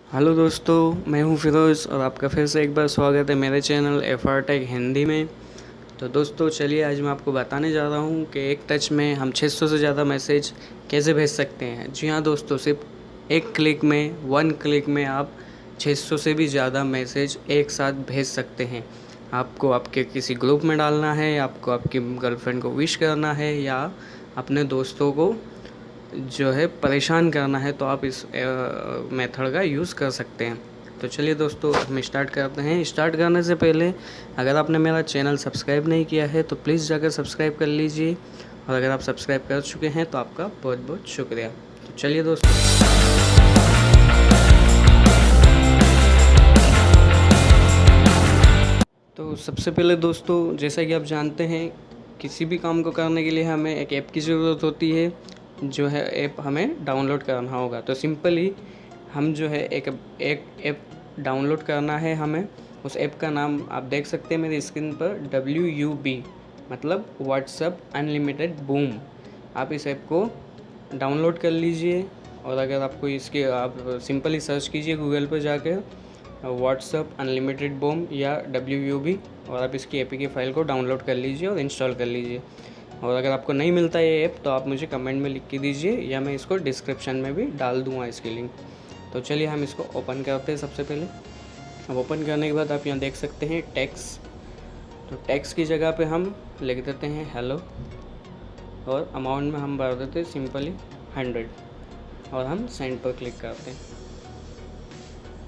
Hello दोस्तों, मैं हूं फ़िरोज़ और आपका फिर से एक बार स्वागत है मेरे चैनल FR टेक हिंदी में। तो दोस्तों चलिए आज मैं आपको बताने जा रहा हूं कि एक टच में हम 600 से ज़्यादा मैसेज कैसे भेज सकते हैं। जी हाँ दोस्तों, सिर्फ एक क्लिक में, वन क्लिक में आप 600 से भी ज़्यादा मैसेज एक साथ भेज सकते हैं। आपको आपके किसी ग्रुप में डालना है, आपको आपकी गर्लफ्रेंड को विश करना है या अपने दोस्तों को जो है परेशान करना है, तो आप इस मेथड का यूज़ कर सकते हैं। तो चलिए दोस्तों हम स्टार्ट करते हैं। स्टार्ट करने से पहले अगर आपने मेरा चैनल सब्सक्राइब नहीं किया है तो प्लीज़ जाकर सब्सक्राइब कर लीजिए, और अगर आप सब्सक्राइब कर चुके हैं तो आपका बहुत बहुत शुक्रिया। तो चलिए दोस्तों, तो सबसे पहले दोस्तों जैसा कि आप जानते हैं, किसी भी काम को करने के लिए हमें एक ऐप की ज़रूरत होती है। जो है ऐप हमें डाउनलोड करना होगा। तो सिंपली हम जो है एक ऐप डाउनलोड करना है हमें। उस ऐप का नाम आप देख सकते हैं मेरी स्क्रीन पर, WUB मतलब व्हाट्सएप अनलिमिटेड बूम। आप इस ऐप को डाउनलोड कर लीजिए, और अगर आपको इसके आप सिंपली सर्च कीजिए गूगल पर जाकर व्हाट्सएप अनलिमिटेड बूम या WUB, और आप इसकी APK फ़ाइल को डाउनलोड कर लीजिए और इंस्टॉल कर लीजिए। और अगर आपको नहीं मिलता ये ऐप तो आप मुझे कमेंट में लिख के दीजिए, या मैं इसको डिस्क्रिप्शन में भी डाल दूँगा इसकी लिंक। तो चलिए हम इसको ओपन करते हैं। सबसे पहले अब ओपन करने के बाद आप यहाँ देख सकते हैं टैक्स। तो टैक्स की जगह पे हम लिख देते हैं हेलो, और अमाउंट में हम भर देते हैं सिंपली 100, और हम सेंड पर क्लिक करते हैं।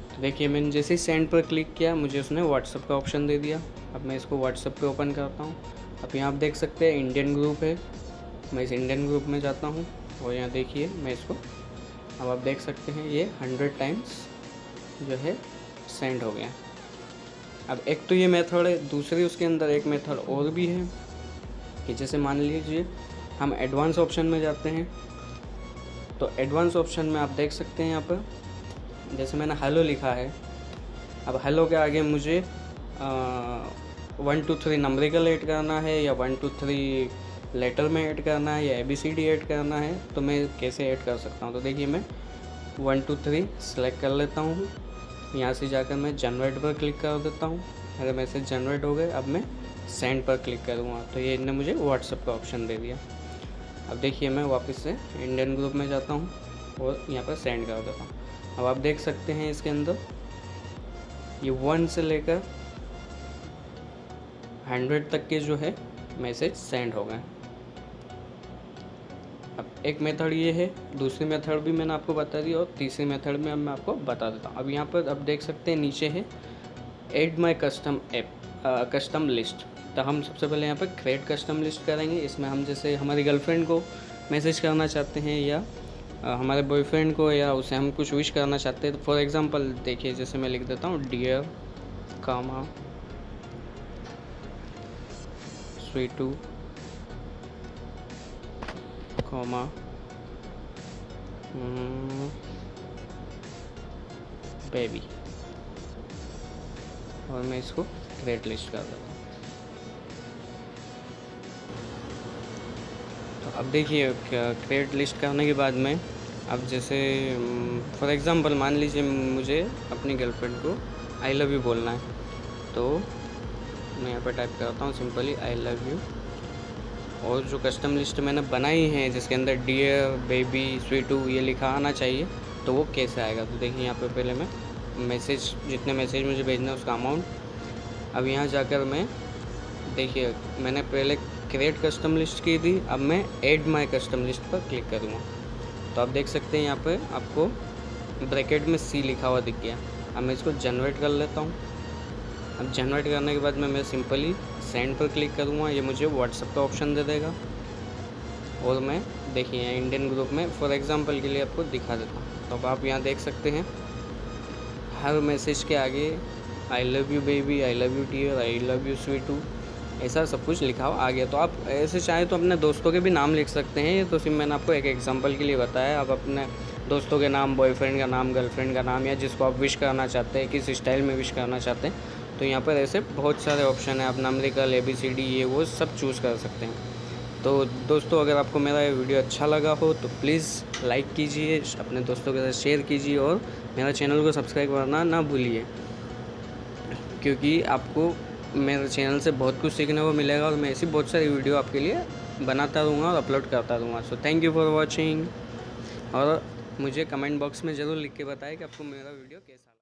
तो देखिए मैंने जैसे ही सेंड पर क्लिक किया मुझे उसने व्हाट्सएप का ऑप्शन दे दिया। अब मैं इसको व्हाट्सएप पे ओपन करता हूँ। अब यहाँ आप देख सकते हैं इंडियन ग्रुप है, मैं इस इंडियन ग्रुप में जाता हूँ, और यहाँ देखिए मैं इसको, अब आप देख सकते हैं ये 100 टाइम्स जो है सेंड हो गया। अब एक तो ये मेथड है, दूसरी उसके अंदर एक मेथड और भी है कि जैसे मान लीजिए हम एडवांस ऑप्शन में जाते हैं। तो एडवांस ऑप्शन में आप देख सकते हैं यहाँ पर, जैसे मैंने हेलो लिखा है, अब हेलो के आगे मुझे 1 2 3 नंबरिकल ऐड करना है, या 1 2 3 लेटर में ऐड करना है, या ABCD ऐड करना है, तो मैं कैसे ऐड कर सकता हूँ। तो देखिए मैं 1 2 3 सेलेक्ट कर लेता हूँ। यहाँ से जाकर मैं जनरेट पर क्लिक कर देता हूँ। मेरे मैसेज जनरेट हो गए। अब मैं सेंड पर क्लिक करूँगा तो ये इन्होंने मुझे व्हाट्सएप का ऑप्शन दे दिया। अब देखिए मैं वापस से इंडियन ग्रुप में जाता हूँ और यहाँ पर सेंड कर देता हूँ। अब आप देख सकते हैं इसके अंदर ये 1 से लेकर 100 तक के जो है मैसेज सेंड हो गए। अब एक मेथड ये है, दूसरी मेथड भी मैंने आपको बता दी, और तीसरी मेथड में अब मैं आपको बता देता हूँ। अब यहाँ पर अब देख सकते हैं नीचे है add my custom app custom list. तो हम सबसे पहले यहाँ पर क्रिएट कस्टम लिस्ट करेंगे। इसमें हम जैसे हमारी गर्लफ्रेंड को मैसेज करना चाहते हैं, या हमारे बॉयफ्रेंड को, या उसे हम कुछ विश करना चाहते हैं। तो फॉर एग्ज़ाम्पल देखिए, जैसे मैं लिख देता हूँ डियर कामा स्वीटू कॉमा बेबी, और मैं इसको क्रिएट लिस्ट कर देता हूँ। तो अब देखिए क्रिएट लिस्ट करने के बाद में, अब जैसे फॉर एग्ज़ाम्पल मान लीजिए मुझे अपनी गर्लफ्रेंड को आई लव यू बोलना है, तो मैं यहाँ पर टाइप करता हूँ सिंपली आई लव यू, और जो कस्टम लिस्ट मैंने बनाई है जिसके अंदर डियर बेबी स्वीटू ये लिखा आना चाहिए, तो वो कैसे आएगा। तो देखिए यहाँ पे पहले मैं मैसेज, जितने मैसेज मुझे भेजना है उसका अमाउंट, अब यहाँ जाकर मैं देखिए मैंने पहले क्रिएट कस्टम लिस्ट की थी, अब मैं ऐड माय कस्टम लिस्ट पर क्लिक करूँगा। तो आप देख सकते हैं यहाँ पे आपको ब्रैकेट में C लिखा हुआ दिख गया। अब मैं इसको जनरेट कर लेता हूँ। अब जनरेट करने के बाद मैं सिंपली सेंड पर क्लिक करूँगा, ये मुझे व्हाट्सएप का ऑप्शन दे देगा, और मैं देखिए इंडियन ग्रुप में फॉर एग्ज़ाम्पल के लिए आपको दिखा देता हूँ। तो अब आप यहाँ देख सकते हैं हर मैसेज के आगे I love you baby, I love you dear, I love you sweetu, ऐसा सब कुछ लिखा हुआ आ गया। तो आप ऐसे चाहें तो अपने दोस्तों के भी नाम लिख सकते हैं। ये तो सिर्फ मैंने आपको एक एग्जांपल के लिए बताया। आप अपने दोस्तों के नाम, बॉयफ्रेंड का नाम, गर्लफ्रेंड का नाम, या जिसको आप विश करना चाहते हैं, किस स्टाइल में विश करना चाहते हैं, तो यहाँ पर ऐसे बहुत सारे ऑप्शन हैं। आप नंबरिकल ABCD ये वो सब चूज़ कर सकते हैं। तो दोस्तों अगर आपको मेरा ये वीडियो अच्छा लगा हो तो प्लीज़ लाइक कीजिए, अपने दोस्तों के साथ शेयर कीजिए और मेरा चैनल को सब्सक्राइब करना ना भूलिए, क्योंकि आपको मेरे चैनल से बहुत कुछ सीखने को मिलेगा और मैं ऐसी बहुत सारी वीडियो आपके लिए बनाता रहूँगा और अपलोड करता रहूँगा। So thank you for watching, और मुझे कमेंट बॉक्स में ज़रूर लिख के बताएं कि आपको मेरा वीडियो कैसा लगा।